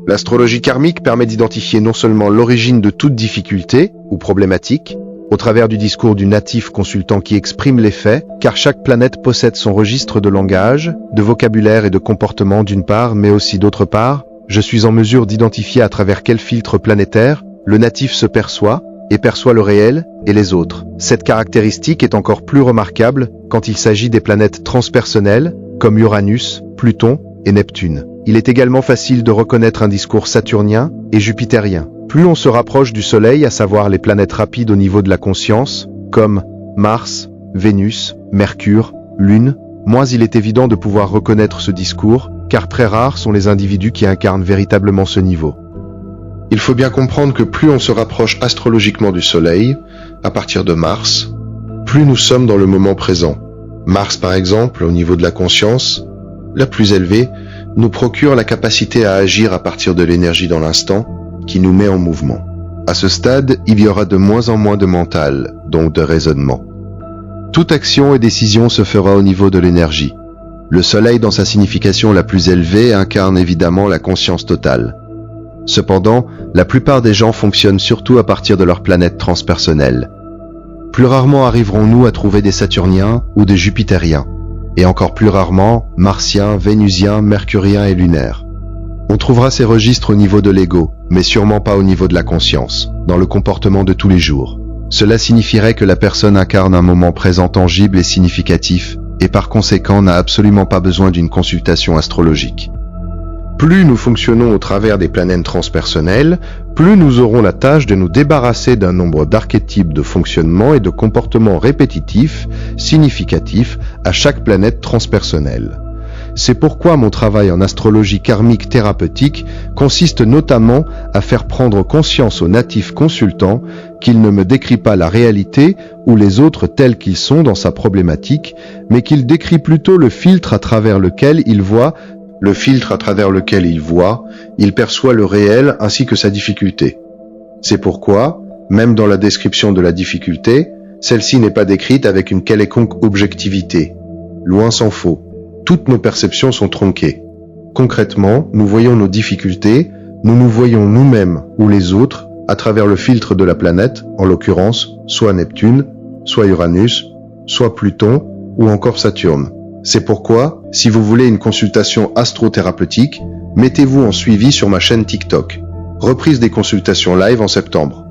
L'astrologie karmique permet d'identifier non seulement l'origine de toute difficulté ou problématique, au travers du discours du natif consultant qui exprime les faits, car chaque planète possède son registre de langage, de vocabulaire et de comportement d'une part, mais aussi d'autre part, je suis en mesure d'identifier à travers quel filtre planétaire le natif se perçoit et perçoit le réel et les autres. Cette caractéristique est encore plus remarquable quand il s'agit des planètes transpersonnelles, comme Uranus, Pluton et Neptune. Il est également facile de reconnaître un discours saturnien et jupitérien. Plus on se rapproche du Soleil, à savoir les planètes rapides au niveau de la conscience, comme Mars, Vénus, Mercure, Lune, moins il est évident de pouvoir reconnaître ce discours, car très rares sont les individus qui incarnent véritablement ce niveau. Il faut bien comprendre que plus on se rapproche astrologiquement du Soleil, à partir de Mars, plus nous sommes dans le moment présent. Mars, par exemple, au niveau de la conscience, la plus élevée, nous procure la capacité à agir à partir de l'énergie dans l'instant, qui nous met en mouvement. À ce stade, il y aura de moins en moins de mental, donc de raisonnement. Toute action et décision se fera au niveau de l'énergie. Le Soleil, dans sa signification la plus élevée, incarne évidemment la conscience totale. Cependant, la plupart des gens fonctionnent surtout à partir de leur planète transpersonnelle. Plus rarement arriverons-nous à trouver des Saturniens ou des Jupitériens, et encore plus rarement, Martiens, Vénusiens, Mercuriens et Lunaires. On trouvera ces registres au niveau de l'ego, mais sûrement pas au niveau de la conscience, dans le comportement de tous les jours. Cela signifierait que la personne incarne un moment présent tangible et significatif, et par conséquent n'a absolument pas besoin d'une consultation astrologique. Plus nous fonctionnons au travers des planètes transpersonnelles, plus nous aurons la tâche de nous débarrasser d'un nombre d'archétypes de fonctionnement et de comportements répétitifs, significatifs à chaque planète transpersonnelle. C'est pourquoi mon travail en astrologie karmique thérapeutique consiste notamment à faire prendre conscience aux natifs consultants qu'il ne me décrit pas la réalité ou les autres tels qu'ils sont dans sa problématique, mais qu'il décrit plutôt le filtre à travers lequel il voit, il perçoit le réel ainsi que sa difficulté. C'est pourquoi, même dans la description de la difficulté, celle-ci n'est pas décrite avec une quelconque objectivité. Loin s'en faut. Toutes nos perceptions sont tronquées. Concrètement, nous voyons nos difficultés, nous nous voyons nous-mêmes ou les autres à travers le filtre de la planète, en l'occurrence, soit Neptune, soit Uranus, soit Pluton ou encore Saturne. C'est pourquoi, si vous voulez une consultation astrothérapeutique, mettez-vous en suivi sur ma chaîne TikTok. Reprise des consultations live en septembre.